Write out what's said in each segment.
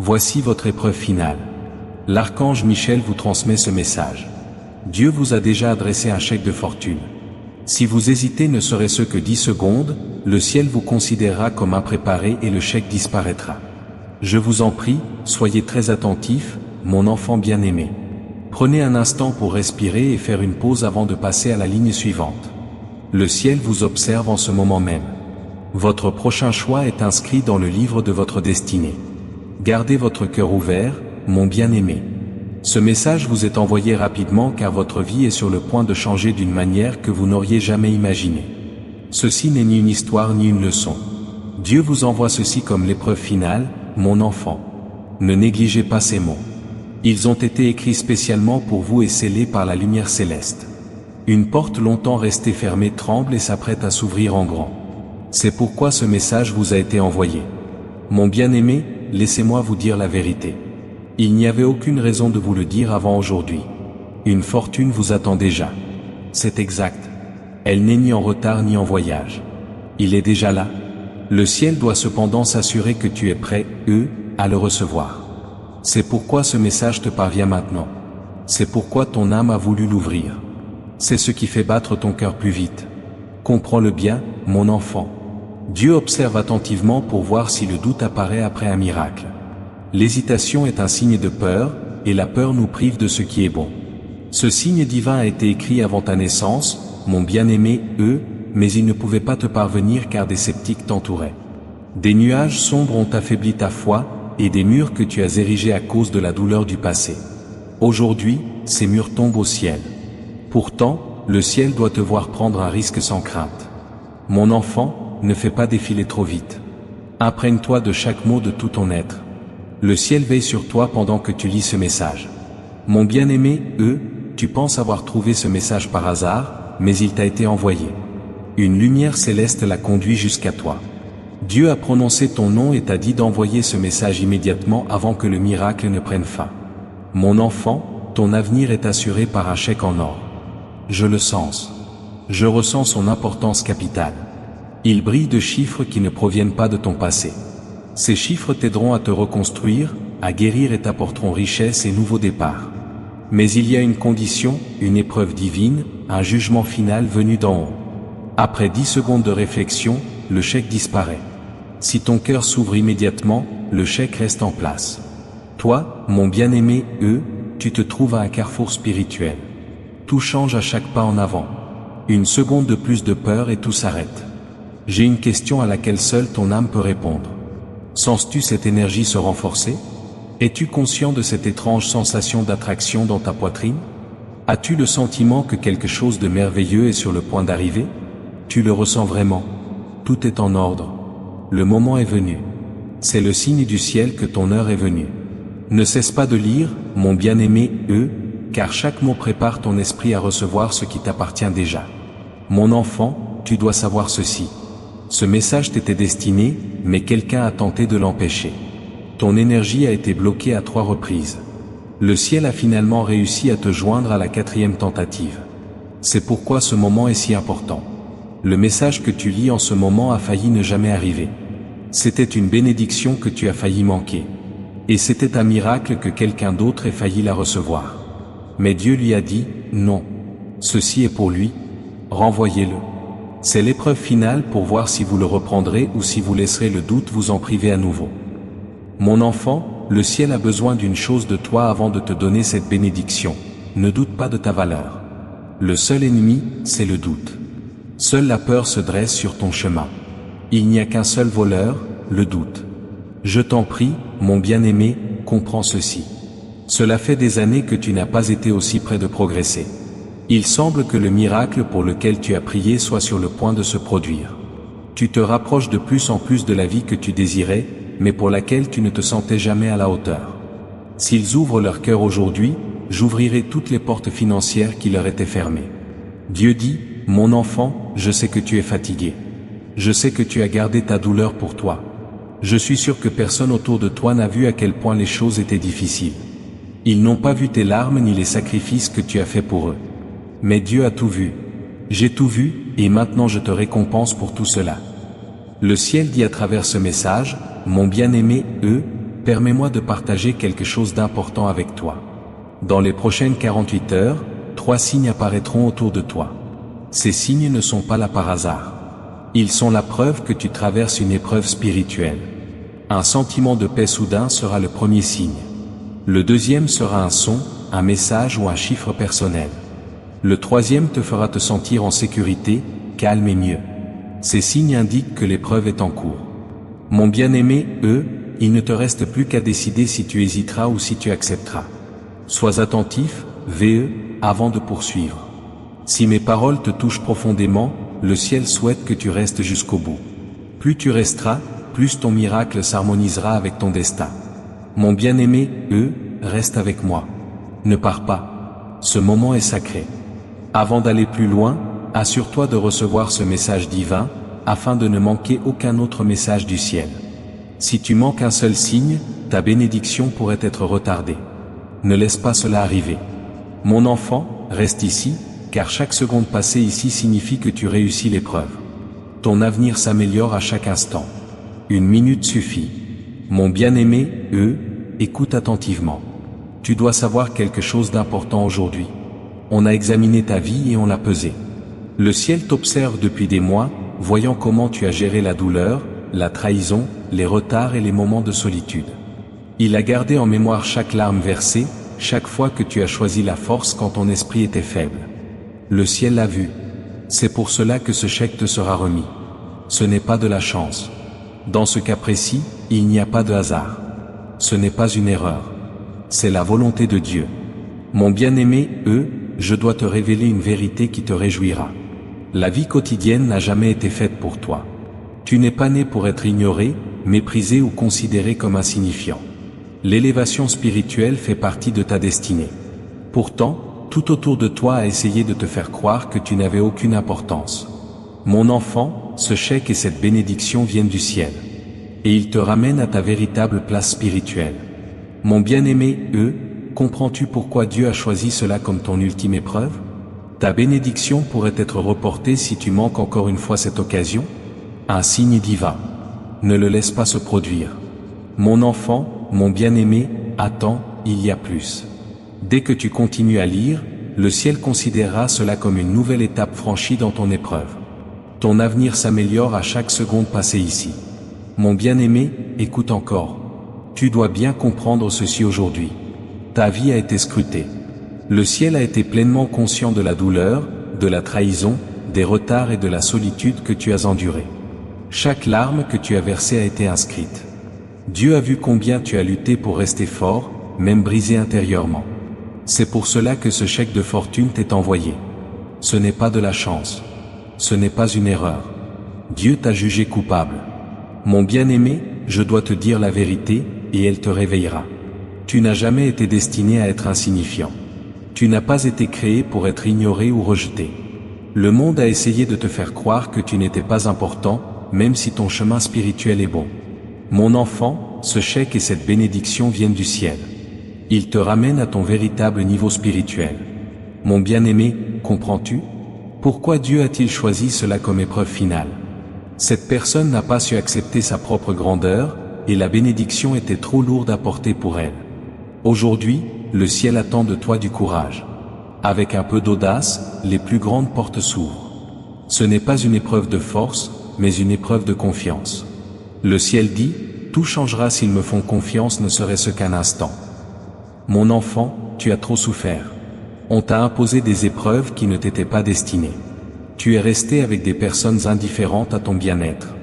Voici votre épreuve finale. L'archange Michel vous transmet ce message. Dieu vous a déjà adressé un chèque de fortune. Si vous hésitez ne serait-ce que 10 secondes, le ciel vous considérera comme impréparé et le chèque disparaîtra. Je vous en prie, soyez très attentifs, mon enfant bien-aimé. Prenez un instant pour respirer et faire une pause avant de passer à la ligne suivante. Le ciel vous observe en ce moment même. Votre prochain choix est inscrit dans le livre de votre destinée. Gardez votre cœur ouvert, mon bien-aimé. Ce message vous est envoyé rapidement car votre vie est sur le point de changer d'une manière que vous n'auriez jamais imaginée. Ceci n'est ni une histoire ni une leçon. Dieu vous envoie ceci comme l'épreuve finale, mon enfant. Ne négligez pas ces mots. Ils ont été écrits spécialement pour vous et scellés par la lumière céleste. Une porte longtemps restée fermée tremble et s'apprête à s'ouvrir en grand. C'est pourquoi ce message vous a été envoyé. Mon bien-aimé, laissez-moi vous dire la vérité. Il n'y avait aucune raison de vous le dire avant aujourd'hui. Une fortune vous attend déjà. C'est exact. Elle n'est ni en retard ni en voyage. Il est déjà là. Le ciel doit cependant s'assurer que tu es prêt, à le recevoir. C'est pourquoi ce message te parvient maintenant. C'est pourquoi ton âme a voulu l'ouvrir. C'est ce qui fait battre ton cœur plus vite. Comprends-le bien, mon enfant. Dieu observe attentivement pour voir si le doute apparaît après un miracle. L'hésitation est un signe de peur, et la peur nous prive de ce qui est bon. Ce signe divin a été écrit avant ta naissance, mon bien-aimé, mais il ne pouvait pas te parvenir car des sceptiques t'entouraient. Des nuages sombres ont affaibli ta foi, et des murs que tu as érigés à cause de la douleur du passé. Aujourd'hui, ces murs tombent au ciel. Pourtant, le ciel doit te voir prendre un risque sans crainte. Mon enfant, ne fais pas défiler trop vite. Imprègne-toi de chaque mot de tout ton être. Le ciel veille sur toi pendant que tu lis ce message. Mon bien-aimé, tu penses avoir trouvé ce message par hasard, mais il t'a été envoyé. Une lumière céleste l'a conduit jusqu'à toi. Dieu a prononcé ton nom et t'a dit d'envoyer ce message immédiatement avant que le miracle ne prenne fin. Mon enfant, ton avenir est assuré par un chèque en or. Je le sens. Je ressens son importance capitale. Il brille de chiffres qui ne proviennent pas de ton passé. Ces chiffres t'aideront à te reconstruire, à guérir et t'apporteront richesse et nouveau départ. Mais il y a une condition, une épreuve divine, un jugement final venu d'en haut. Après 10 secondes de réflexion, le chèque disparaît. Si ton cœur s'ouvre immédiatement, le chèque reste en place. Toi, mon bien-aimé, tu te trouves à un carrefour spirituel. Tout change à chaque pas en avant. Une seconde de plus de peur et tout s'arrête. J'ai une question à laquelle seule ton âme peut répondre. Sens-tu cette énergie se renforcer? Es-tu conscient de cette étrange sensation d'attraction dans ta poitrine? As-tu le sentiment que quelque chose de merveilleux est sur le point d'arriver? Tu le ressens vraiment. Tout est en ordre. Le moment est venu. C'est le signe du ciel que ton heure est venue. Ne cesse pas de lire, mon bien-aimé, car chaque mot prépare ton esprit à recevoir ce qui t'appartient déjà. Mon enfant, tu dois savoir ceci. Ce message t'était destiné, mais quelqu'un a tenté de l'empêcher. Ton énergie a été bloquée à 3 reprises. Le ciel a finalement réussi à te joindre à la 4e tentative. C'est pourquoi ce moment est si important. Le message que tu lis en ce moment a failli ne jamais arriver. C'était une bénédiction que tu as failli manquer. Et c'était un miracle que quelqu'un d'autre ait failli la recevoir. Mais Dieu lui a dit, non. Ceci est pour lui. Renvoyez-le. C'est l'épreuve finale pour voir si vous le reprendrez ou si vous laisserez le doute vous en priver à nouveau. Mon enfant, le ciel a besoin d'une chose de toi avant de te donner cette bénédiction. Ne doute pas de ta valeur. Le seul ennemi, c'est le doute. Seule la peur se dresse sur ton chemin. Il n'y a qu'un seul voleur, le doute. Je t'en prie, mon bien-aimé, comprends ceci. Cela fait des années que tu n'as pas été aussi près de progresser. Il semble que le miracle pour lequel tu as prié soit sur le point de se produire. Tu te rapproches de plus en plus de la vie que tu désirais, mais pour laquelle tu ne te sentais jamais à la hauteur. S'ils ouvrent leur cœur aujourd'hui, j'ouvrirai toutes les portes financières qui leur étaient fermées. Dieu dit, mon enfant, je sais que tu es fatigué. Je sais que tu as gardé ta douleur pour toi. Je suis sûr que personne autour de toi n'a vu à quel point les choses étaient difficiles. Ils n'ont pas vu tes larmes ni les sacrifices que tu as faits pour eux. Mais Dieu a tout vu. J'ai tout vu, et maintenant je te récompense pour tout cela. Le ciel dit à travers ce message, mon bien-aimé, permets-moi de partager quelque chose d'important avec toi. Dans les prochaines 48 heures, 3 signes apparaîtront autour de toi. Ces signes ne sont pas là par hasard. Ils sont la preuve que tu traverses une épreuve spirituelle. Un sentiment de paix soudain sera le premier signe. Le deuxième sera un son, un message ou un chiffre personnel. Le troisième te fera te sentir en sécurité, calme et mieux. Ces signes indiquent que l'épreuve est en cours. Mon bien-aimé, il ne te reste plus qu'à décider si tu hésiteras ou si tu accepteras. Sois attentif, avant de poursuivre. Si mes paroles te touchent profondément, le ciel souhaite que tu restes jusqu'au bout. Plus tu resteras, plus ton miracle s'harmonisera avec ton destin. Mon bien-aimé, reste avec moi. Ne pars pas. Ce moment est sacré. Avant d'aller plus loin, assure-toi de recevoir ce message divin, afin de ne manquer aucun autre message du ciel. Si tu manques un seul signe, ta bénédiction pourrait être retardée. Ne laisse pas cela arriver. Mon enfant, reste ici, car chaque seconde passée ici signifie que tu réussis l'épreuve. Ton avenir s'améliore à chaque instant. Une minute suffit. Mon bien-aimé, écoute attentivement. Tu dois savoir quelque chose d'important aujourd'hui. On a examiné ta vie et on l'a pesée. Le ciel t'observe depuis des mois, voyant comment tu as géré la douleur, la trahison, les retards et les moments de solitude. Il a gardé en mémoire chaque larme versée, chaque fois que tu as choisi la force quand ton esprit était faible. Le ciel l'a vu. C'est pour cela que ce chèque te sera remis. Ce n'est pas de la chance. Dans ce cas précis, il n'y a pas de hasard. Ce n'est pas une erreur. C'est la volonté de Dieu. Mon bien-aimé, je dois te révéler une vérité qui te réjouira. La vie quotidienne n'a jamais été faite pour toi. Tu n'es pas né pour être ignoré, méprisé ou considéré comme insignifiant. L'élévation spirituelle fait partie de ta destinée. Pourtant, tout autour de toi a essayé de te faire croire que tu n'avais aucune importance. Mon enfant, ce chèque et cette bénédiction viennent du ciel. Et ils te ramènent à ta véritable place spirituelle. Mon bien-aimé, comprends-tu pourquoi Dieu a choisi cela comme ton ultime épreuve? Ta bénédiction pourrait être reportée si tu manques encore une fois cette occasion? Un signe divin. Ne le laisse pas se produire. Mon enfant, mon bien-aimé, attends, il y a plus. Dès que tu continues à lire, le ciel considérera cela comme une nouvelle étape franchie dans ton épreuve. Ton avenir s'améliore à chaque seconde passée ici. Mon bien-aimé, écoute encore. Tu dois bien comprendre ceci aujourd'hui. Ta vie a été scrutée. Le ciel a été pleinement conscient de la douleur, de la trahison, des retards et de la solitude que tu as endurée. Chaque larme que tu as versée a été inscrite. Dieu a vu combien tu as lutté pour rester fort, même brisé intérieurement. C'est pour cela que ce chèque de fortune t'est envoyé. Ce n'est pas de la chance. Ce n'est pas une erreur. Dieu t'a jugé coupable. Mon bien-aimé, je dois te dire la vérité, et elle te réveillera. Tu n'as jamais été destiné à être insignifiant. Tu n'as pas été créé pour être ignoré ou rejeté. Le monde a essayé de te faire croire que tu n'étais pas important, même si ton chemin spirituel est bon. Mon enfant, ce chèque et cette bénédiction viennent du ciel. Ils te ramènent à ton véritable niveau spirituel. Mon bien-aimé, comprends-tu? Pourquoi Dieu a-t-il choisi cela comme épreuve finale? Cette personne n'a pas su accepter sa propre grandeur, et la bénédiction était trop lourde à porter pour elle. Aujourd'hui, le ciel attend de toi du courage. Avec un peu d'audace, les plus grandes portes s'ouvrent. Ce n'est pas une épreuve de force, mais une épreuve de confiance. Le ciel dit, tout changera s'ils me font confiance ne serait-ce qu'un instant. Mon enfant, tu as trop souffert. On t'a imposé des épreuves qui ne t'étaient pas destinées. Tu es resté avec des personnes indifférentes à ton bien-être.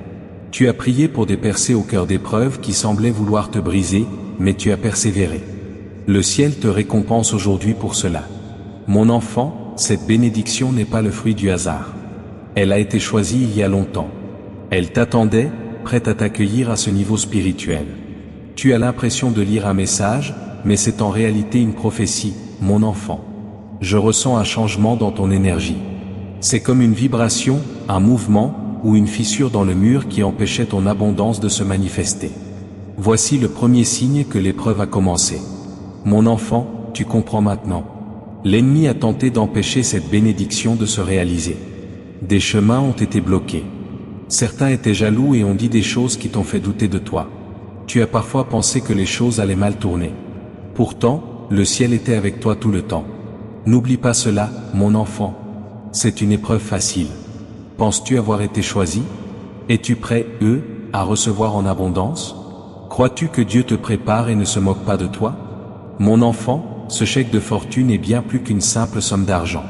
Tu as prié pour des percées au cœur d'épreuves qui semblaient vouloir te briser, mais tu as persévéré. Le ciel te récompense aujourd'hui pour cela. Mon enfant, cette bénédiction n'est pas le fruit du hasard. Elle a été choisie il y a longtemps. Elle t'attendait, prête à t'accueillir à ce niveau spirituel. Tu as l'impression de lire un message, mais c'est en réalité une prophétie, mon enfant. Je ressens un changement dans ton énergie. C'est comme une vibration, un mouvement, ou une fissure dans le mur qui empêchait ton abondance de se manifester. Voici le premier signe que l'épreuve a commencé. Mon enfant, tu comprends maintenant. L'ennemi a tenté d'empêcher cette bénédiction de se réaliser. Des chemins ont été bloqués. Certains étaient jaloux et ont dit des choses qui t'ont fait douter de toi. Tu as parfois pensé que les choses allaient mal tourner. Pourtant, le ciel était avec toi tout le temps. N'oublie pas cela, mon enfant. C'est une épreuve facile. Penses-tu avoir été choisi? Es-tu prêt, à recevoir en abondance? Crois-tu que Dieu te prépare et ne se moque pas de toi? Mon enfant, ce chèque de fortune est bien plus qu'une simple somme d'argent.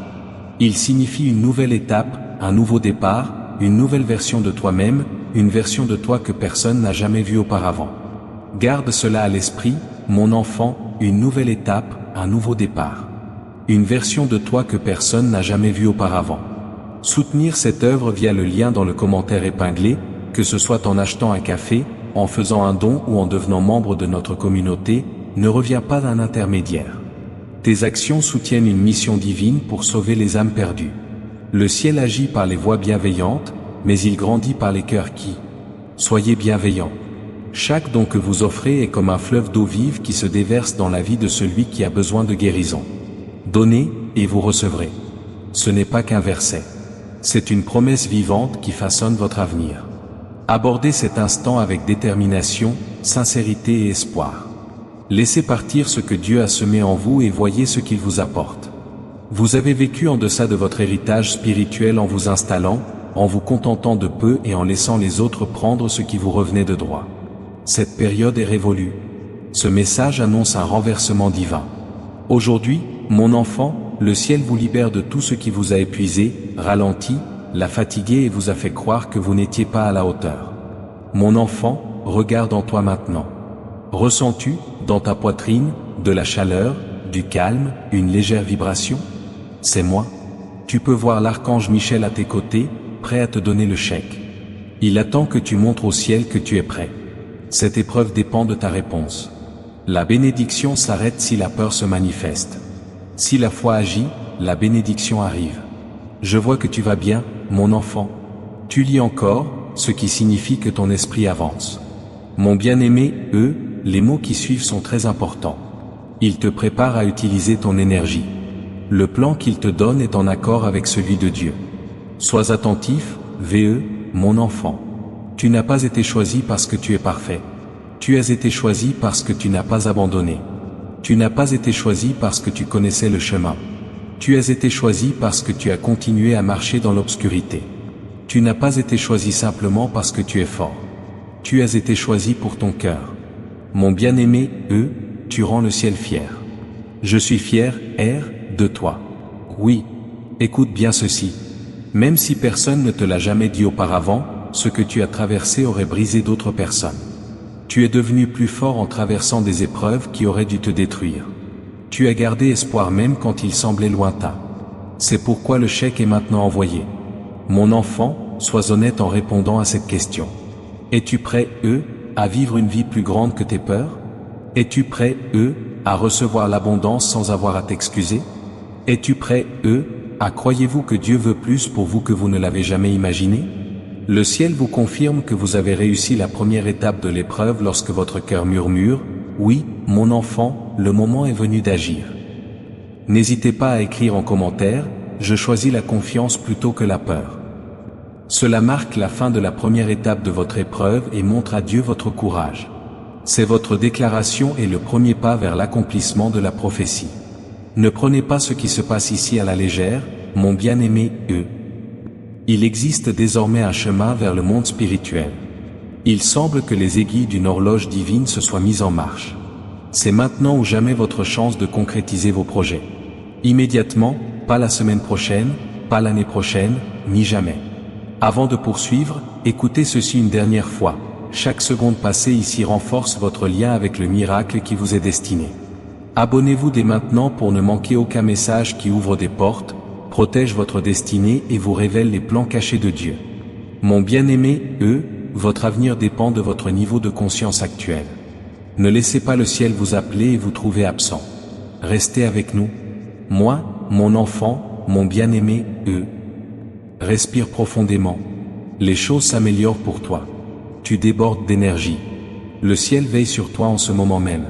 Il signifie une nouvelle étape, un nouveau départ, une nouvelle version de toi-même, une version de toi que personne n'a jamais vue auparavant. Garde cela à l'esprit, mon enfant, une nouvelle étape, un nouveau départ. Une version de toi que personne n'a jamais vue auparavant. Soutenir cette œuvre via le lien dans le commentaire épinglé, que ce soit en achetant un café, en faisant un don ou en devenant membre de notre communauté, ne revient pas d'un intermédiaire. Tes actions soutiennent une mission divine pour sauver les âmes perdues. Le ciel agit par les voies bienveillantes, mais il grandit par les cœurs qui. Soyez bienveillants. Chaque don que vous offrez est comme un fleuve d'eau vive qui se déverse dans la vie de celui qui a besoin de guérison. Donnez, et vous recevrez. Ce n'est pas qu'un verset. C'est une promesse vivante qui façonne votre avenir. Abordez cet instant avec détermination, sincérité et espoir. Laissez partir ce que Dieu a semé en vous et voyez ce qu'il vous apporte. Vous avez vécu en deçà de votre héritage spirituel en vous installant, en vous contentant de peu et en laissant les autres prendre ce qui vous revenait de droit. Cette période est révolue. Ce message annonce un renversement divin. Aujourd'hui, mon enfant, le ciel vous libère de tout ce qui vous a épuisé, ralenti, l'a fatigué et vous a fait croire que vous n'étiez pas à la hauteur. Mon enfant, regarde en toi maintenant. Ressens-tu, dans ta poitrine, de la chaleur, du calme, une légère vibration? C'est moi. Tu peux voir l'archange Michel à tes côtés, prêt à te donner le chèque. Il attend que tu montres au ciel que tu es prêt. Cette épreuve dépend de ta réponse. La bénédiction s'arrête si la peur se manifeste. Si la foi agit, la bénédiction arrive. Je vois que tu vas bien, mon enfant. Tu lis encore, ce qui signifie que ton esprit avance. Mon bien-aimé, les mots qui suivent sont très importants. Il te prépare à utiliser ton énergie. Le plan qu'il te donne est en accord avec celui de Dieu. Sois attentif, mon enfant. Tu n'as pas été choisi parce que tu es parfait. Tu as été choisi parce que tu n'as pas abandonné. Tu n'as pas été choisi parce que tu connaissais le chemin. Tu as été choisi parce que tu as continué à marcher dans l'obscurité. Tu n'as pas été choisi simplement parce que tu es fort. Tu as été choisi pour ton cœur. Mon bien-aimé, tu rends le ciel fier. Je suis fier, de toi. Oui, écoute bien ceci. Même si personne ne te l'a jamais dit auparavant, ce que tu as traversé aurait brisé d'autres personnes. Tu es devenu plus fort en traversant des épreuves qui auraient dû te détruire. Tu as gardé espoir même quand il semblait lointain. C'est pourquoi le chèque est maintenant envoyé. Mon enfant, sois honnête en répondant à cette question. Es-tu prêt, à vivre une vie plus grande que tes peurs? Es-tu prêt, à recevoir l'abondance sans avoir à t'excuser? Es-tu prêt, à croyez-vous que Dieu veut plus pour vous que vous ne l'avez jamais imaginé? Le ciel vous confirme que vous avez réussi la première étape de l'épreuve lorsque votre cœur murmure, oui, mon enfant, le moment est venu d'agir. N'hésitez pas à écrire en commentaire, je choisis la confiance plutôt que la peur. Cela marque la fin de la première étape de votre épreuve et montre à Dieu votre courage. C'est votre déclaration et le premier pas vers l'accomplissement de la prophétie. Ne prenez pas ce qui se passe ici à la légère, mon bien-aimé, Il existe désormais un chemin vers le monde spirituel. Il semble que les aiguilles d'une horloge divine se soient mises en marche. C'est maintenant ou jamais votre chance de concrétiser vos projets. Immédiatement, pas la semaine prochaine, pas l'année prochaine, ni jamais. Avant de poursuivre, écoutez ceci une dernière fois. Chaque seconde passée ici renforce votre lien avec le miracle qui vous est destiné. Abonnez-vous dès maintenant pour ne manquer aucun message qui ouvre des portes, protège votre destinée et vous révèle les plans cachés de Dieu. Mon bien-aimé, votre avenir dépend de votre niveau de conscience actuel. Ne laissez pas le ciel vous appeler et vous trouver absent. Restez avec nous. Moi, mon enfant, mon bien-aimé, Respire profondément. Les choses s'améliorent pour toi. Tu débordes d'énergie. Le ciel veille sur toi en ce moment même.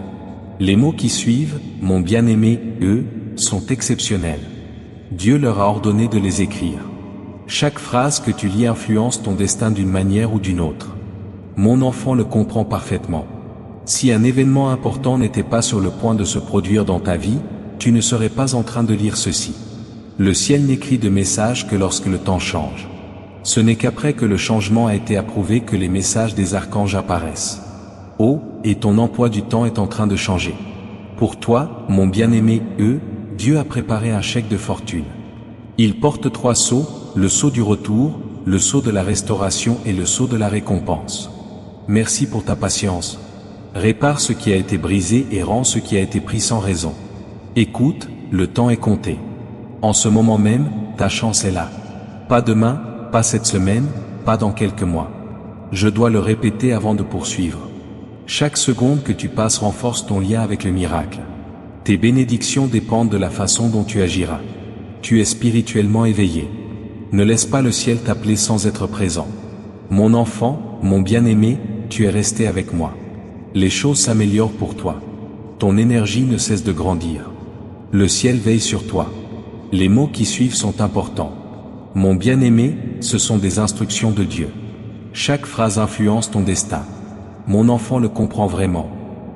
Les mots qui suivent, mon bien-aimé, sont exceptionnels. Dieu leur a ordonné de les écrire. Chaque phrase que tu lis influence ton destin d'une manière ou d'une autre. Mon enfant le comprend parfaitement. Si un événement important n'était pas sur le point de se produire dans ta vie, tu ne serais pas en train de lire ceci. Le ciel n'écrit de messages que lorsque le temps change. Ce n'est qu'après que le changement a été approuvé que les messages des archanges apparaissent. Oh, et ton emploi du temps est en train de changer. Pour toi, mon bien-aimé, Dieu a préparé un chèque de fortune. Il porte 3 sceaux, le sceau du retour, le sceau de la restauration et le sceau de la récompense. Merci pour ta patience. Répare ce qui a été brisé et rends ce qui a été pris sans raison. Écoute, le temps est compté. En ce moment même, ta chance est là. Pas demain, pas cette semaine, pas dans quelques mois. Je dois le répéter avant de poursuivre. Chaque seconde que tu passes renforce ton lien avec le miracle. Tes bénédictions dépendent de la façon dont tu agiras. Tu es spirituellement éveillé. Ne laisse pas le ciel t'appeler sans être présent. Mon enfant, mon bien-aimé, tu es resté avec moi. Les choses s'améliorent pour toi. Ton énergie ne cesse de grandir. Le ciel veille sur toi. Les mots qui suivent sont importants. Mon bien-aimé, ce sont des instructions de Dieu. Chaque phrase influence ton destin. Mon enfant le comprend vraiment.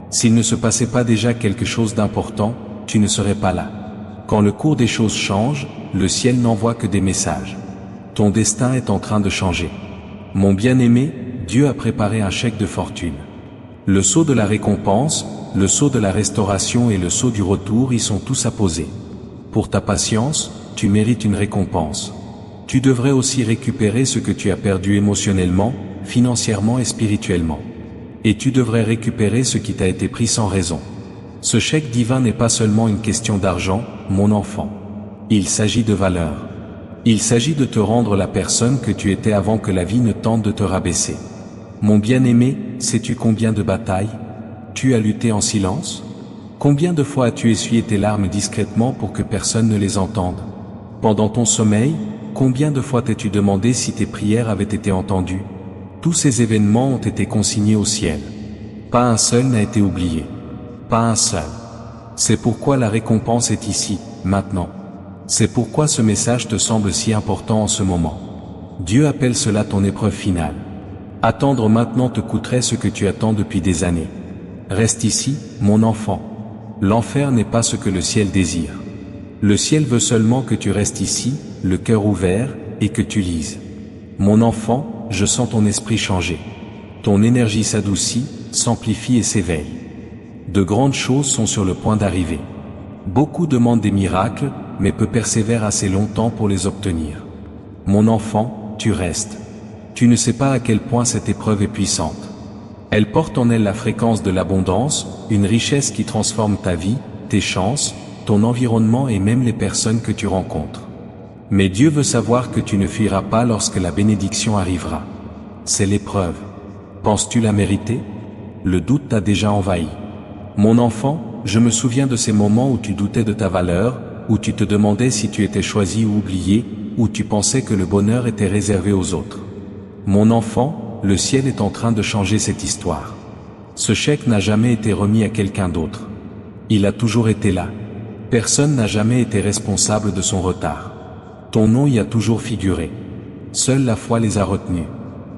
S'il ne se passait pas déjà quelque chose d'important, tu ne serais pas là. Quand le cours des choses change, le ciel n'envoie que des messages. Ton destin est en train de changer. Mon bien-aimé, Dieu a préparé un chèque de fortune. Le sceau de la récompense, le sceau de la restauration et le sceau du retour y sont tous apposés. Pour ta patience, tu mérites une récompense. Tu devrais aussi récupérer ce que tu as perdu émotionnellement, financièrement et spirituellement. Et tu devrais récupérer ce qui t'a été pris sans raison. Ce chèque divin n'est pas seulement une question d'argent, mon enfant. Il s'agit de valeur. Il s'agit de te rendre la personne que tu étais avant que la vie ne tente de te rabaisser. Mon bien-aimé, sais-tu combien de batailles tu as lutté en silence? Combien de fois as-tu essuyé tes larmes discrètement pour que personne ne les entende? Pendant ton sommeil, combien de fois t'es-tu demandé si tes prières avaient été entendues? Tous ces événements ont été consignés au ciel. Pas un seul n'a été oublié. Pas un seul. C'est pourquoi la récompense est ici, maintenant. C'est pourquoi ce message te semble si important en ce moment. Dieu appelle cela ton épreuve finale. Attendre maintenant te coûterait ce que tu attends depuis des années. Reste ici, mon enfant. L'enfer n'est pas ce que le ciel désire. Le ciel veut seulement que tu restes ici, le cœur ouvert, et que tu lises. Mon enfant, je sens ton esprit changer. Ton énergie s'adoucit, s'amplifie et s'éveille. De grandes choses sont sur le point d'arriver. Beaucoup demandent des miracles, mais peu persévèrent assez longtemps pour les obtenir. Mon enfant, tu restes. Tu ne sais pas à quel point cette épreuve est puissante. Elle porte en elle la fréquence de l'abondance, une richesse qui transforme ta vie, tes chances, ton environnement et même les personnes que tu rencontres. Mais Dieu veut savoir que tu ne fuiras pas lorsque la bénédiction arrivera. C'est l'épreuve. Penses-tu la mériter? Le doute t'a déjà envahi. Mon enfant, je me souviens de ces moments où tu doutais de ta valeur, où tu te demandais si tu étais choisi ou oublié, où tu pensais que le bonheur était réservé aux autres. Mon enfant, le ciel est en train de changer cette histoire. Ce chèque n'a jamais été remis à quelqu'un d'autre. Il a toujours été là. Personne n'a jamais été responsable de son retard. Ton nom y a toujours figuré. Seule la foi les a retenus.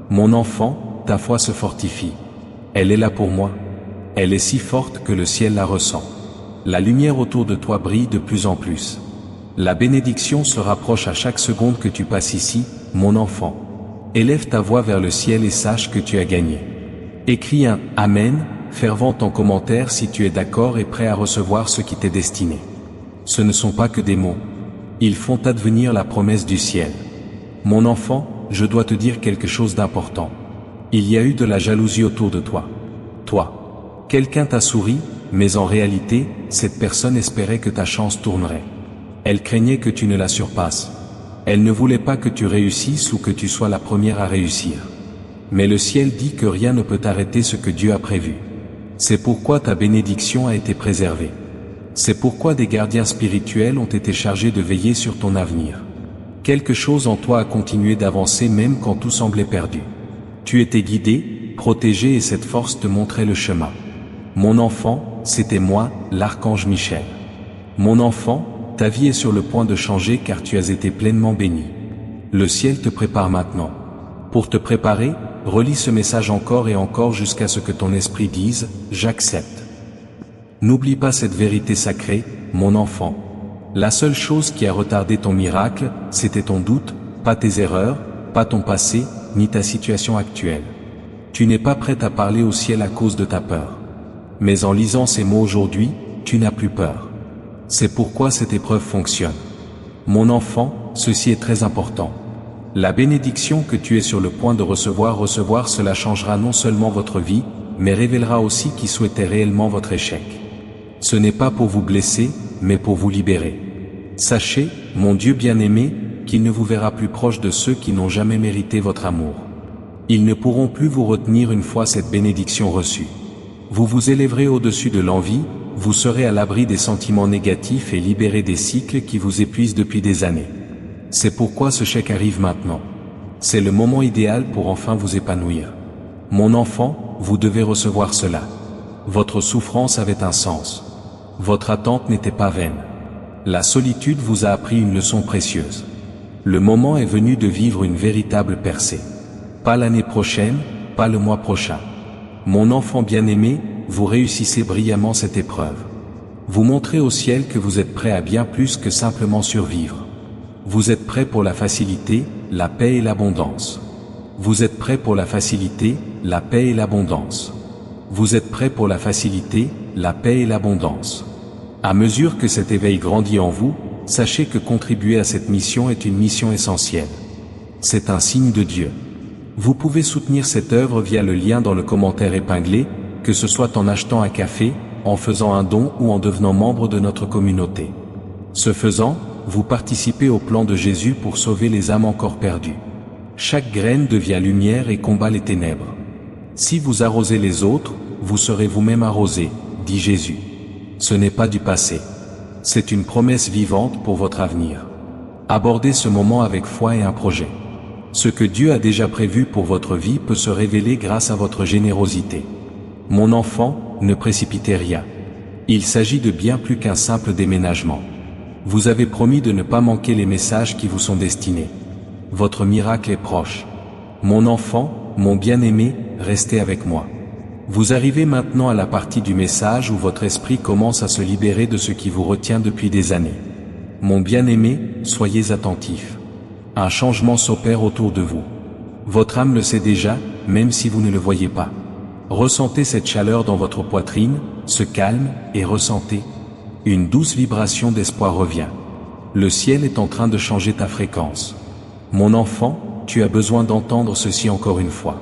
Mon enfant, ta foi se fortifie. Elle est là pour moi. Elle est si forte que le ciel la ressent. La lumière autour de toi brille de plus en plus. La bénédiction se rapproche à chaque seconde que tu passes ici, mon enfant. Élève ta voix vers le ciel et sache que tu as gagné. Écris un « Amen » fervent en commentaire si tu es d'accord et prêt à recevoir ce qui t'est destiné. Ce ne sont pas que des mots. Ils font advenir la promesse du ciel. Mon enfant, je dois te dire quelque chose d'important. Il y a eu de la jalousie autour de toi. Toi. Quelqu'un t'a souri, mais en réalité, cette personne espérait que ta chance tournerait. Elle craignait que tu ne la surpasses. Elle ne voulait pas que tu réussisses ou que tu sois la première à réussir. Mais le ciel dit que rien ne peut arrêter ce que Dieu a prévu. C'est pourquoi ta bénédiction a été préservée. C'est pourquoi des gardiens spirituels ont été chargés de veiller sur ton avenir. Quelque chose en toi a continué d'avancer même quand tout semblait perdu. Tu étais guidé, protégé et cette force te montrait le chemin. Mon enfant, c'était moi, l'archange Michel. Mon enfant, ta vie est sur le point de changer car tu as été pleinement béni. Le ciel te prépare maintenant. Pour te préparer, relis ce message encore et encore jusqu'à ce que ton esprit dise « J'accepte ». N'oublie pas cette vérité sacrée, mon enfant. La seule chose qui a retardé ton miracle, c'était ton doute, pas tes erreurs, pas ton passé, ni ta situation actuelle. Tu n'es pas prêt à parler au ciel à cause de ta peur. Mais en lisant ces mots aujourd'hui, tu n'as plus peur. C'est pourquoi cette épreuve fonctionne. Mon enfant, ceci est très important. La bénédiction que tu es sur le point de recevoir, cela changera non seulement votre vie, mais révélera aussi qui souhaitait réellement votre échec. Ce n'est pas pour vous blesser, mais pour vous libérer. Sachez, mon Dieu bien-aimé, qu'il ne vous verra plus proche de ceux qui n'ont jamais mérité votre amour. Ils ne pourront plus vous retenir une fois cette bénédiction reçue. Vous vous élèverez au-dessus de l'envie, vous serez à l'abri des sentiments négatifs et libérés des cycles qui vous épuisent depuis des années. C'est pourquoi ce chèque arrive maintenant. C'est le moment idéal pour enfin vous épanouir. Mon enfant, vous devez recevoir cela. Votre souffrance avait un sens. Votre attente n'était pas vaine. La solitude vous a appris une leçon précieuse. Le moment est venu de vivre une véritable percée. Pas l'année prochaine, pas le mois prochain. Mon enfant bien-aimé, vous réussissez brillamment cette épreuve. Vous montrez au ciel que vous êtes prêt à bien plus que simplement survivre. Vous êtes prêt pour la facilité, la paix et l'abondance. Vous êtes prêt pour la facilité, la paix et l'abondance. Vous êtes prêt pour la facilité, la paix et l'abondance. À mesure que cet éveil grandit en vous, sachez que contribuer à cette mission est une mission essentielle. C'est un signe de Dieu. Vous pouvez soutenir cette œuvre via le lien dans le commentaire épinglé, que ce soit en achetant un café, en faisant un don ou en devenant membre de notre communauté. Ce faisant, vous participez au plan de Jésus pour sauver les âmes encore perdues. Chaque graine devient lumière et combat les ténèbres. Si vous arrosez les autres, vous serez vous-même arrosés, dit Jésus. Ce n'est pas du passé. C'est une promesse vivante pour votre avenir. Abordez ce moment avec foi et un projet. Ce que Dieu a déjà prévu pour votre vie peut se révéler grâce à votre générosité. Mon enfant, ne précipitez rien. Il s'agit de bien plus qu'un simple déménagement. Vous avez promis de ne pas manquer les messages qui vous sont destinés. Votre miracle est proche. Mon enfant, mon bien-aimé, restez avec moi. Vous arrivez maintenant à la partie du message où votre esprit commence à se libérer de ce qui vous retient depuis des années. Mon bien-aimé, soyez attentif. Un changement s'opère autour de vous. Votre âme le sait déjà, même si vous ne le voyez pas. Ressentez cette chaleur dans votre poitrine, ce calme, et ressentez. Une douce vibration d'espoir revient. Le ciel est en train de changer ta fréquence. Mon enfant, tu as besoin d'entendre ceci encore une fois.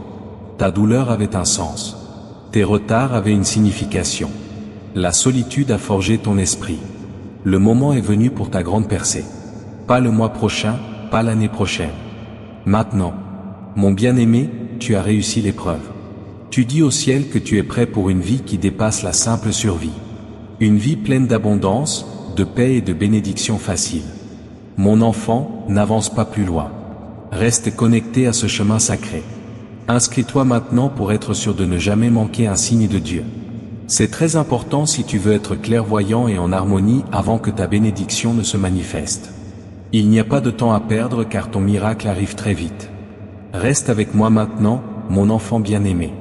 Ta douleur avait un sens. Tes retards avaient une signification. La solitude a forgé ton esprit. Le moment est venu pour ta grande percée. Pas le mois prochain, pas l'année prochaine. Maintenant. Mon bien-aimé, tu as réussi l'épreuve. Tu dis au ciel que tu es prêt pour une vie qui dépasse la simple survie. Une vie pleine d'abondance, de paix et de bénédictions faciles. Mon enfant, n'avance pas plus loin. Reste connecté à ce chemin sacré. Inscris-toi maintenant pour être sûr de ne jamais manquer un signe de Dieu. C'est très important si tu veux être clairvoyant et en harmonie avant que ta bénédiction ne se manifeste. Il n'y a pas de temps à perdre car ton miracle arrive très vite. Reste avec moi maintenant, mon enfant bien-aimé.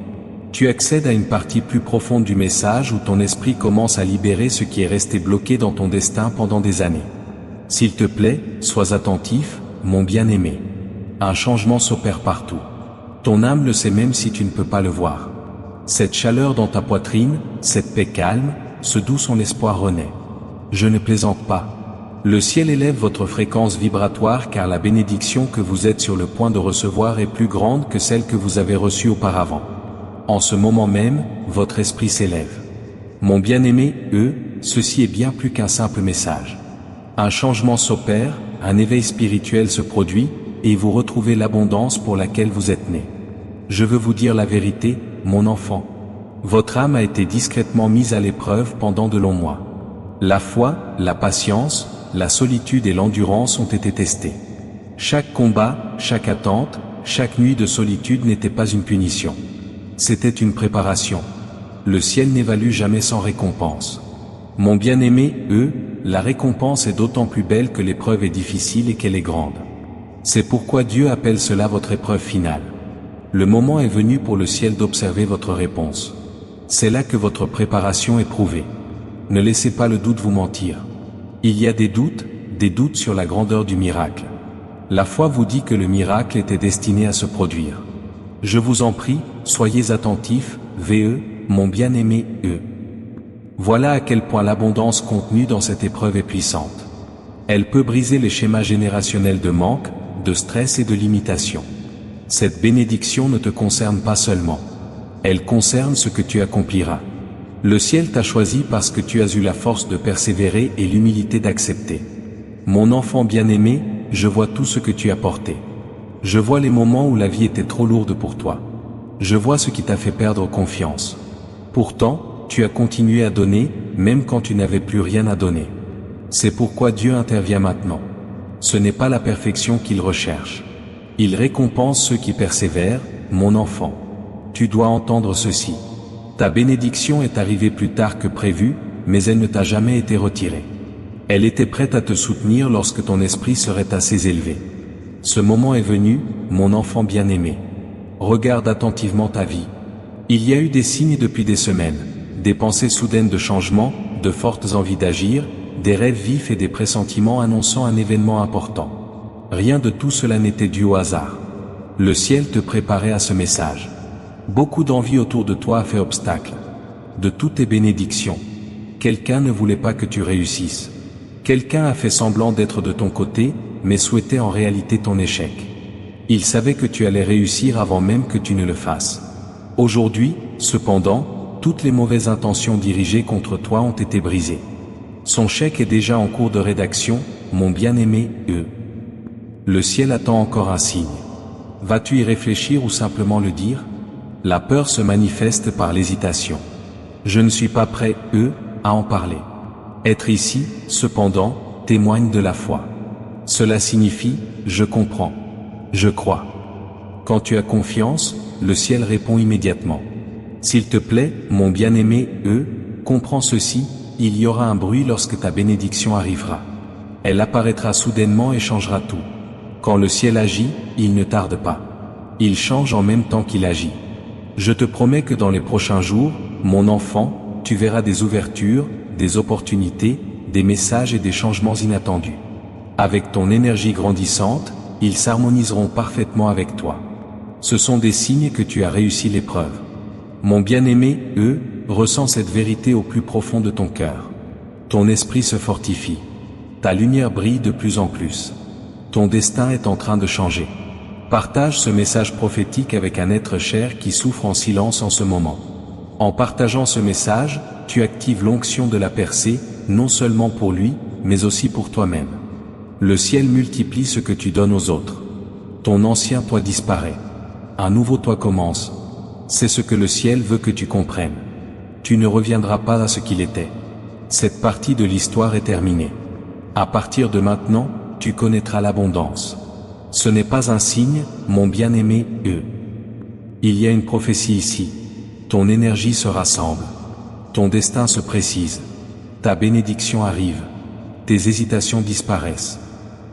Tu accèdes à une partie plus profonde du message où ton esprit commence à libérer ce qui est resté bloqué dans ton destin pendant des années. S'il te plaît, sois attentif, mon bien-aimé. Un changement s'opère partout. Ton âme le sait même si tu ne peux pas le voir. Cette chaleur dans ta poitrine, cette paix calme, ce doux son espoir renaît. Je ne plaisante pas. Le ciel élève votre fréquence vibratoire car la bénédiction que vous êtes sur le point de recevoir est plus grande que celle que vous avez reçue auparavant. En ce moment même, votre esprit s'élève. Mon bien-aimé, ceci est bien plus qu'un simple message. Un changement s'opère, un éveil spirituel se produit, et vous retrouvez l'abondance pour laquelle vous êtes né. Je veux vous dire la vérité, mon enfant. Votre âme a été discrètement mise à l'épreuve pendant de longs mois. La foi, la patience, la solitude et l'endurance ont été testées. Chaque combat, chaque attente, chaque nuit de solitude n'était pas une punition. C'était une préparation. Le ciel n'évalue jamais sans récompense. Mon bien-aimé, la récompense est d'autant plus belle que l'épreuve est difficile et qu'elle est grande. C'est pourquoi Dieu appelle cela votre épreuve finale. Le moment est venu pour le ciel d'observer votre réponse. C'est là que votre préparation est prouvée. Ne laissez pas le doute vous mentir. Il y a des doutes sur la grandeur du miracle. La foi vous dit que le miracle était destiné à se produire. Je vous en prie, soyez attentifs, VE, mon bien-aimé, E. Voilà à quel point l'abondance contenue dans cette épreuve est puissante. Elle peut briser les schémas générationnels de manque, de stress et de limitation. Cette bénédiction ne te concerne pas seulement. Elle concerne ce que tu accompliras. Le ciel t'a choisi parce que tu as eu la force de persévérer et l'humilité d'accepter. Mon enfant bien-aimé, je vois tout ce que tu as porté. Je vois les moments où la vie était trop lourde pour toi. Je vois ce qui t'a fait perdre confiance. Pourtant, tu as continué à donner, même quand tu n'avais plus rien à donner. C'est pourquoi Dieu intervient maintenant. Ce n'est pas la perfection qu'il recherche. Il récompense ceux qui persévèrent, mon enfant. Tu dois entendre ceci. Ta bénédiction est arrivée plus tard que prévu, mais elle ne t'a jamais été retirée. Elle était prête à te soutenir lorsque ton esprit serait assez élevé. Ce moment est venu, mon enfant bien-aimé. Regarde attentivement ta vie. Il y a eu des signes depuis des semaines, des pensées soudaines de changement, de fortes envies d'agir, des rêves vifs et des pressentiments annonçant un événement important. Rien de tout cela n'était dû au hasard. Le ciel te préparait à ce message. Beaucoup d'envie autour de toi a fait obstacle. De toutes tes bénédictions. Quelqu'un ne voulait pas que tu réussisses. Quelqu'un a fait semblant d'être de ton côté, mais souhaitait en réalité ton échec. Il savait que tu allais réussir avant même que tu ne le fasses. Aujourd'hui, cependant, toutes les mauvaises intentions dirigées contre toi ont été brisées. Son chèque est déjà en cours de rédaction, mon bien-aimé, E. Le ciel attend encore un signe. Vas-tu y réfléchir ou simplement le dire? La peur se manifeste par l'hésitation. Je ne suis pas prêt, E, à en parler. Être ici, cependant, témoigne de la foi. Cela signifie, je comprends. Je crois. Quand tu as confiance, le ciel répond immédiatement. S'il te plaît, mon bien-aimé, E, comprends ceci, il y aura un bruit lorsque ta bénédiction arrivera. Elle apparaîtra soudainement et changera tout. Quand le ciel agit, il ne tarde pas. Il change en même temps qu'il agit. Je te promets que dans les prochains jours, mon enfant, tu verras des ouvertures, des opportunités, des messages et des changements inattendus. Avec ton énergie grandissante, ils s'harmoniseront parfaitement avec toi. Ce sont des signes que tu as réussi l'épreuve. Mon bien-aimé, E, ressens cette vérité au plus profond de ton cœur. Ton esprit se fortifie. Ta lumière brille de plus en plus. Ton destin est en train de changer. Partage ce message prophétique avec un être cher qui souffre en silence en ce moment. En partageant ce message, tu actives l'onction de la percée, non seulement pour lui, mais aussi pour toi-même. Le ciel multiplie ce que tu donnes aux autres. Ton ancien toi disparaît. Un nouveau toi commence. C'est ce que le ciel veut que tu comprennes. Tu ne reviendras pas à ce qu'il était. Cette partie de l'histoire est terminée. À partir de maintenant, tu connaîtras l'abondance. Ce n'est pas un signe, mon bien-aimé, E. Il y a une prophétie ici. Ton énergie se rassemble. Ton destin se précise. Ta bénédiction arrive. Tes hésitations disparaissent.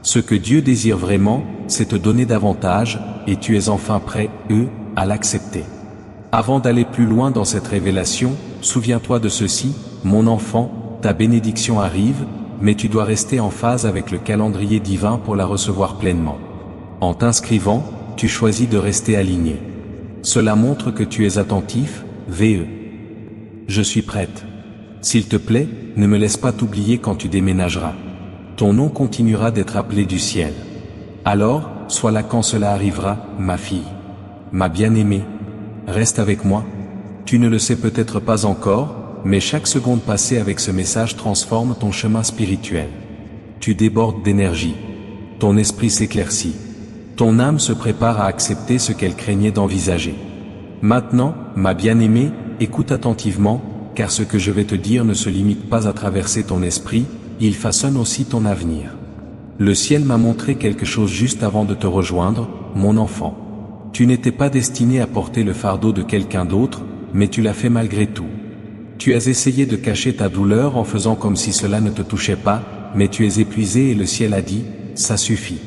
Ce que Dieu désire vraiment, c'est te donner davantage, et tu es enfin prêt, E, à l'accepter. Avant d'aller plus loin dans cette révélation, souviens-toi de ceci, mon enfant, ta bénédiction arrive, mais tu dois rester en phase avec le calendrier divin pour la recevoir pleinement. En t'inscrivant, tu choisis de rester aligné. Cela montre que tu es attentif, VE. Je suis prête. S'il te plaît, ne me laisse pas t'oublier quand tu déménageras. Ton nom continuera d'être appelé du ciel. Alors, sois là quand cela arrivera, ma fille. Ma bien-aimée. Reste avec moi. Tu ne le sais peut-être pas encore, mais chaque seconde passée avec ce message transforme ton chemin spirituel. Tu débordes d'énergie. Ton esprit s'éclaircit. Ton âme se prépare à accepter ce qu'elle craignait d'envisager. Maintenant, ma bien-aimée, écoute attentivement, car ce que je vais te dire ne se limite pas à traverser ton esprit, il façonne aussi ton avenir. Le ciel m'a montré quelque chose juste avant de te rejoindre, mon enfant. Tu n'étais pas destiné à porter le fardeau de quelqu'un d'autre, mais tu l'as fait malgré tout. Tu as essayé de cacher ta douleur en faisant comme si cela ne te touchait pas, mais tu es épuisé et le ciel a dit, ça suffit.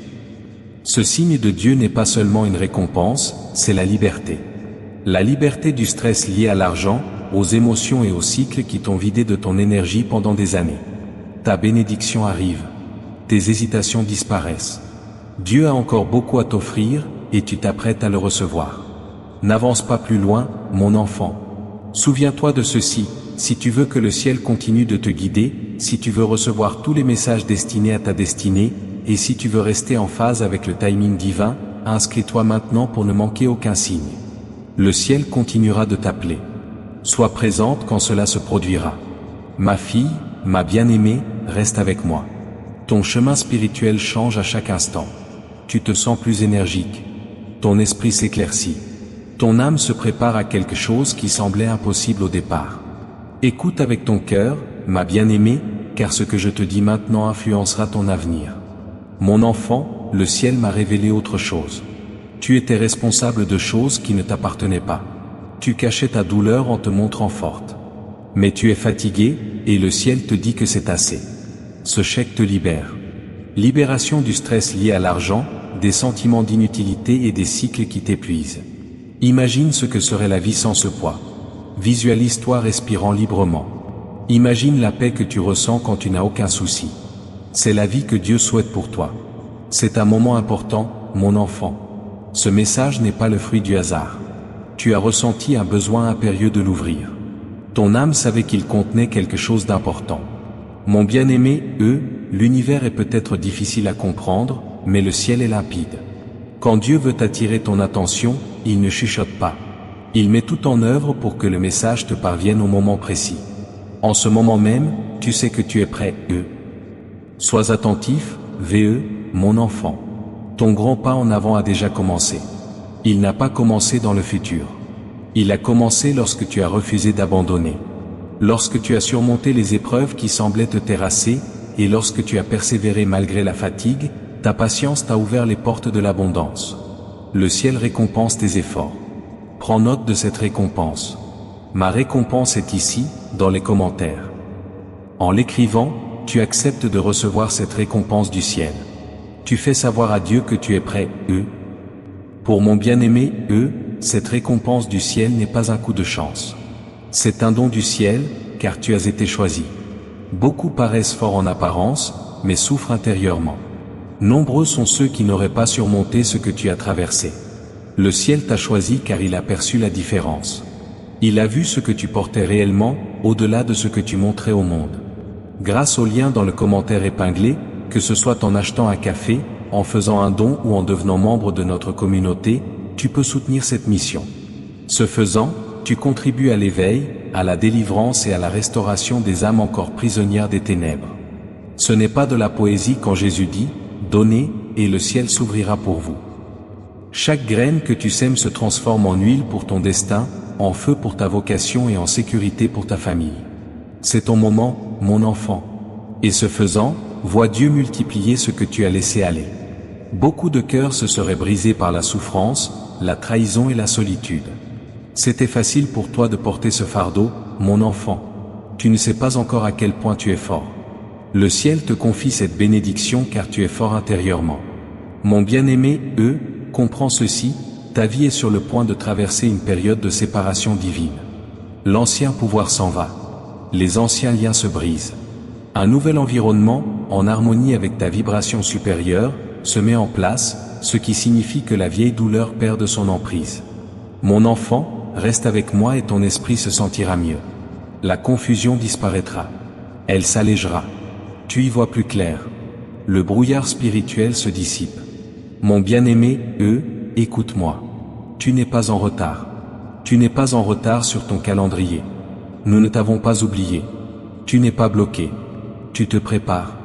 Ce signe de Dieu n'est pas seulement une récompense, c'est la liberté. La liberté du stress lié à l'argent, aux émotions et aux cycles qui t'ont vidé de ton énergie pendant des années. Ta bénédiction arrive. Tes hésitations disparaissent. Dieu a encore beaucoup à t'offrir, et tu t'apprêtes à le recevoir. N'avance pas plus loin, mon enfant. Souviens-toi de ceci, si tu veux que le ciel continue de te guider, si tu veux recevoir tous les messages destinés à ta destinée, et si tu veux rester en phase avec le timing divin, inscris-toi maintenant pour ne manquer aucun signe. Le ciel continuera de t'appeler. Sois présente quand cela se produira. Ma fille, ma bien-aimée, reste avec moi. Ton chemin spirituel change à chaque instant. Tu te sens plus énergique. Ton esprit s'éclaircit. Ton âme se prépare à quelque chose qui semblait impossible au départ. Écoute avec ton cœur, ma bien-aimée, car ce que je te dis maintenant influencera ton avenir. Mon enfant, le ciel m'a révélé autre chose. Tu étais responsable de choses qui ne t'appartenaient pas. Tu cachais ta douleur en te montrant forte. Mais tu es fatigué, et le ciel te dit que c'est assez. Ce chèque te libère. Libération du stress lié à l'argent, des sentiments d'inutilité et des cycles qui t'épuisent. Imagine ce que serait la vie sans ce poids. Visualise-toi respirant librement. Imagine la paix que tu ressens quand tu n'as aucun souci. C'est la vie que Dieu souhaite pour toi. C'est un moment important, mon enfant. Ce message n'est pas le fruit du hasard. Tu as ressenti un besoin impérieux de l'ouvrir. Ton âme savait qu'il contenait quelque chose d'important. Mon bien-aimé, l'univers est peut-être difficile à comprendre, mais le ciel est limpide. Quand Dieu veut attirer ton attention, il ne chuchote pas. Il met tout en œuvre pour que le message te parvienne au moment précis. En ce moment même, tu sais que tu es prêt, Sois attentif, mon enfant. Ton grand pas en avant a déjà commencé. Il n'a pas commencé dans le futur. Il a commencé lorsque tu as refusé d'abandonner. Lorsque tu as surmonté les épreuves qui semblaient te terrasser, et lorsque tu as persévéré malgré la fatigue, ta patience t'a ouvert les portes de l'abondance. Le ciel récompense tes efforts. Prends note de cette récompense. Ma récompense est ici, dans les commentaires. En l'écrivant, tu acceptes de recevoir cette récompense du ciel. Tu fais savoir à Dieu que tu es prêt, Pour mon bien-aimé, cette récompense du ciel n'est pas un coup de chance. C'est un don du ciel, car tu as été choisi. Beaucoup paraissent forts en apparence, mais souffrent intérieurement. Nombreux sont ceux qui n'auraient pas surmonté ce que tu as traversé. Le ciel t'a choisi car il a perçu la différence. Il a vu ce que tu portais réellement, au-delà de ce que tu montrais au monde. Grâce au lien dans le commentaire épinglé, que ce soit en achetant un café, en faisant un don ou en devenant membre de notre communauté, tu peux soutenir cette mission. Ce faisant, tu contribues à l'éveil, à la délivrance et à la restauration des âmes encore prisonnières des ténèbres. Ce n'est pas de la poésie quand Jésus dit « Donnez, et le ciel s'ouvrira pour vous ». Chaque graine que tu sèmes se transforme en huile pour ton destin, en feu pour ta vocation et en sécurité pour ta famille. C'est ton moment, mon enfant. Et ce faisant, vois Dieu multiplier ce que tu as laissé aller. Beaucoup de cœurs se seraient brisés par la souffrance, la trahison et la solitude. C'était facile pour toi de porter ce fardeau, mon enfant. Tu ne sais pas encore à quel point tu es fort. Le ciel te confie cette bénédiction car tu es fort intérieurement. Mon bien-aimé, comprends ceci, ta vie est sur le point de traverser une période de séparation divine. L'ancien pouvoir s'en va. Les anciens liens se brisent. Un nouvel environnement, en harmonie avec ta vibration supérieure, se met en place, ce qui signifie que la vieille douleur perd de son emprise. Mon enfant, reste avec moi et ton esprit se sentira mieux. La confusion disparaîtra. Elle s'allégera. Tu y vois plus clair. Le brouillard spirituel se dissipe. Mon bien-aimé, écoute-moi. Tu n'es pas en retard. Tu n'es pas en retard sur ton calendrier. Nous ne t'avons pas oublié. Tu n'es pas bloqué. Tu te prépares.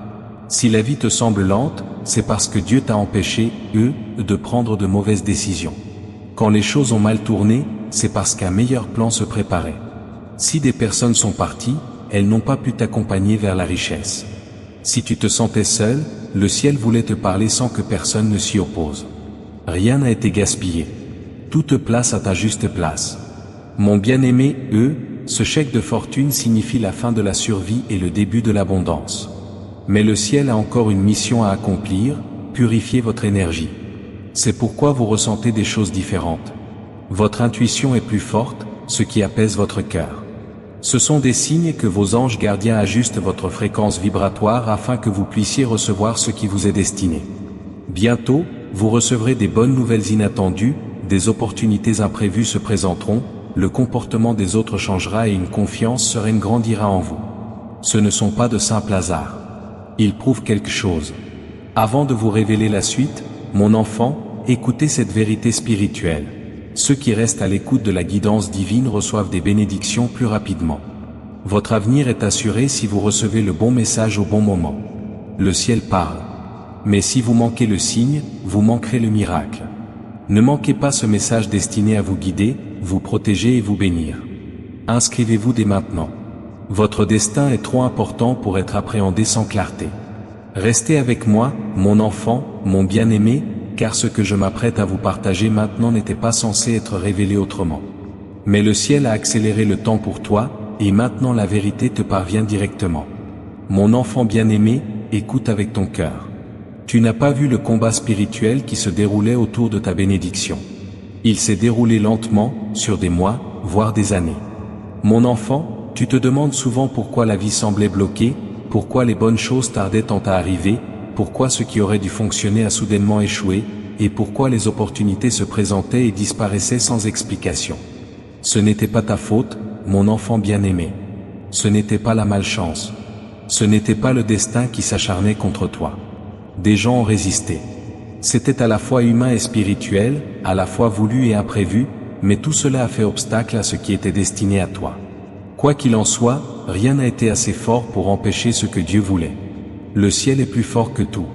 Si la vie te semble lente, c'est parce que Dieu t'a empêché, de prendre de mauvaises décisions. Quand les choses ont mal tourné, c'est parce qu'un meilleur plan se préparait. Si des personnes sont parties, elles n'ont pas pu t'accompagner vers la richesse. Si tu te sentais seul, le ciel voulait te parler sans que personne ne s'y oppose. Rien n'a été gaspillé. Tout te place à ta juste place. Mon bien-aimé, ce chèque de fortune signifie la fin de la survie et le début de l'abondance. Mais le ciel a encore une mission à accomplir, purifier votre énergie. C'est pourquoi vous ressentez des choses différentes. Votre intuition est plus forte, ce qui apaise votre cœur. Ce sont des signes que vos anges gardiens ajustent votre fréquence vibratoire afin que vous puissiez recevoir ce qui vous est destiné. Bientôt, vous recevrez des bonnes nouvelles inattendues, des opportunités imprévues se présenteront, le comportement des autres changera et une confiance sereine grandira en vous. Ce ne sont pas de simples hasards. Ils prouvent quelque chose. Avant de vous révéler la suite, mon enfant, écoutez cette vérité spirituelle. Ceux qui restent à l'écoute de la guidance divine reçoivent des bénédictions plus rapidement. Votre avenir est assuré si vous recevez le bon message au bon moment. Le ciel parle. Mais si vous manquez le signe, vous manquerez le miracle. Ne manquez pas ce message destiné à vous guider, vous protéger et vous bénir. Inscrivez-vous dès maintenant. Votre destin est trop important pour être appréhendé sans clarté. Restez avec moi, mon enfant, mon bien-aimé, car ce que je m'apprête à vous partager maintenant n'était pas censé être révélé autrement. Mais le ciel a accéléré le temps pour toi, et maintenant la vérité te parvient directement. Mon enfant bien-aimé, écoute avec ton cœur. Tu n'as pas vu le combat spirituel qui se déroulait autour de ta bénédiction. Il s'est déroulé lentement, sur des mois, voire des années. Mon enfant, tu te demandes souvent pourquoi la vie semblait bloquée, pourquoi les bonnes choses tardaient tant à arriver, pourquoi ce qui aurait dû fonctionner a soudainement échoué, et pourquoi les opportunités se présentaient et disparaissaient sans explication. Ce n'était pas ta faute, mon enfant bien-aimé. Ce n'était pas la malchance. Ce n'était pas le destin qui s'acharnait contre toi. Des gens ont résisté. C'était à la fois humain et spirituel, à la fois voulu et imprévu, mais tout cela a fait obstacle à ce qui était destiné à toi. Quoi qu'il en soit, rien n'a été assez fort pour empêcher ce que Dieu voulait. Le ciel est plus fort que tout.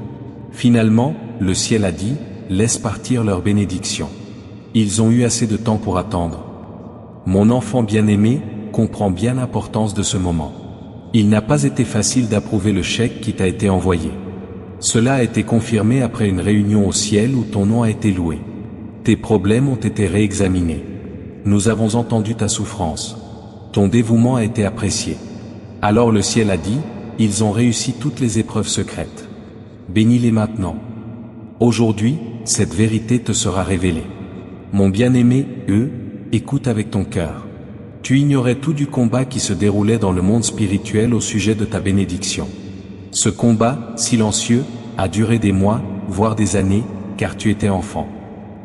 Finalement, le ciel a dit, laisse partir leur bénédiction. Ils ont eu assez de temps pour attendre. Mon enfant bien-aimé, comprends bien l'importance de ce moment. Il n'a pas été facile d'approuver le chèque qui t'a été envoyé. Cela a été confirmé après une réunion au ciel où ton nom a été loué. Tes problèmes ont été réexaminés. Nous avons entendu ta souffrance. Ton dévouement a été apprécié. Alors le ciel a dit, ils ont réussi toutes les épreuves secrètes. Bénis-les maintenant. Aujourd'hui, cette vérité te sera révélée. Mon bien-aimé, écoute avec ton cœur. Tu ignorais tout du combat qui se déroulait dans le monde spirituel au sujet de ta bénédiction. Ce combat, silencieux, a duré des mois, voire des années, car tu étais enfant.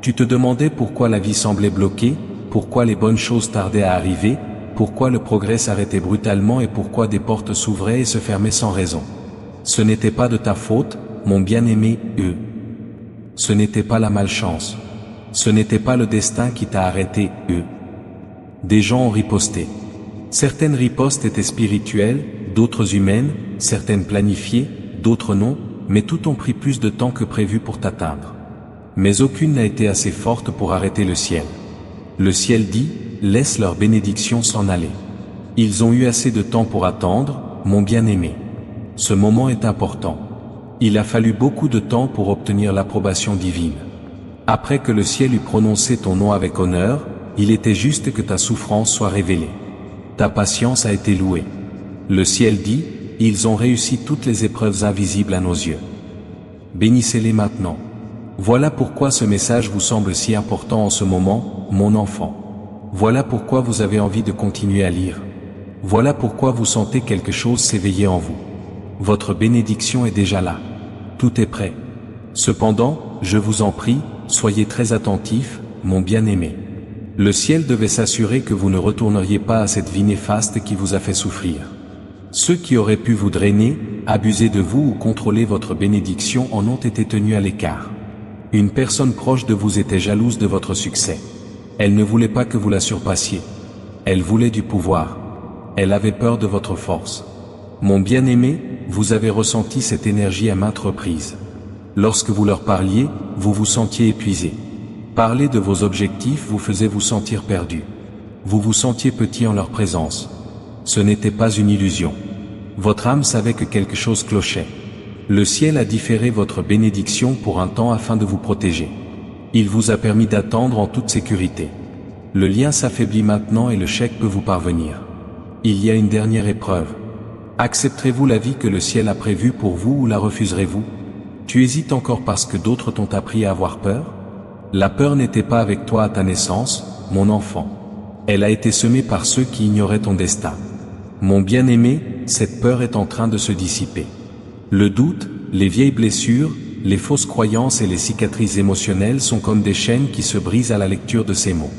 Tu te demandais pourquoi la vie semblait bloquée, pourquoi les bonnes choses tardaient à arriver, pourquoi le progrès s'arrêtait brutalement et pourquoi des portes s'ouvraient et se fermaient sans raison. Ce n'était pas de ta faute, mon bien-aimé, Ce n'était pas la malchance. Ce n'était pas le destin qui t'a arrêté, Des gens ont riposté. Certaines ripostes étaient spirituelles, d'autres humaines, certaines planifiées, d'autres non, mais toutes ont pris plus de temps que prévu pour t'atteindre. Mais aucune n'a été assez forte pour arrêter le ciel. Le ciel dit, laisse leur bénédiction s'en aller. Ils ont eu assez de temps pour attendre, mon bien-aimé. Ce moment est important. Il a fallu beaucoup de temps pour obtenir l'approbation divine. Après que le ciel eut prononcé ton nom avec honneur, il était juste que ta souffrance soit révélée. Ta patience a été louée. Le ciel dit, ils ont réussi toutes les épreuves invisibles à nos yeux. Bénissez-les maintenant. Voilà pourquoi ce message vous semble si important en ce moment, mon enfant. Voilà pourquoi vous avez envie de continuer à lire. Voilà pourquoi vous sentez quelque chose s'éveiller en vous. Votre bénédiction est déjà là. Tout est prêt. Cependant, je vous en prie, soyez très attentifs, mon bien-aimé. Le ciel devait s'assurer que vous ne retourneriez pas à cette vie néfaste qui vous a fait souffrir. Ceux qui auraient pu vous drainer, abuser de vous ou contrôler votre bénédiction en ont été tenus à l'écart. Une personne proche de vous était jalouse de votre succès. Elle ne voulait pas que vous la surpassiez. Elle voulait du pouvoir. Elle avait peur de votre force. Mon bien-aimé, vous avez ressenti cette énergie à maintes reprises. Lorsque vous leur parliez, vous vous sentiez épuisé. Parler de vos objectifs vous faisait vous sentir perdu. Vous vous sentiez petit en leur présence. Ce n'était pas une illusion. Votre âme savait que quelque chose clochait. Le ciel a différé votre bénédiction pour un temps afin de vous protéger. Il vous a permis d'attendre en toute sécurité. Le lien s'affaiblit maintenant et le chèque peut vous parvenir. Il y a une dernière épreuve. Accepterez-vous la vie que le ciel a prévue pour vous ou la refuserez-vous? Tu hésites encore parce que d'autres t'ont appris à avoir peur? La peur n'était pas avec toi à ta naissance, mon enfant. Elle a été semée par ceux qui ignoraient ton destin. Mon bien-aimé, cette peur est en train de se dissiper. Le doute, les vieilles blessures, les fausses croyances et les cicatrices émotionnelles sont comme des chaînes qui se brisent à la lecture de ces mots.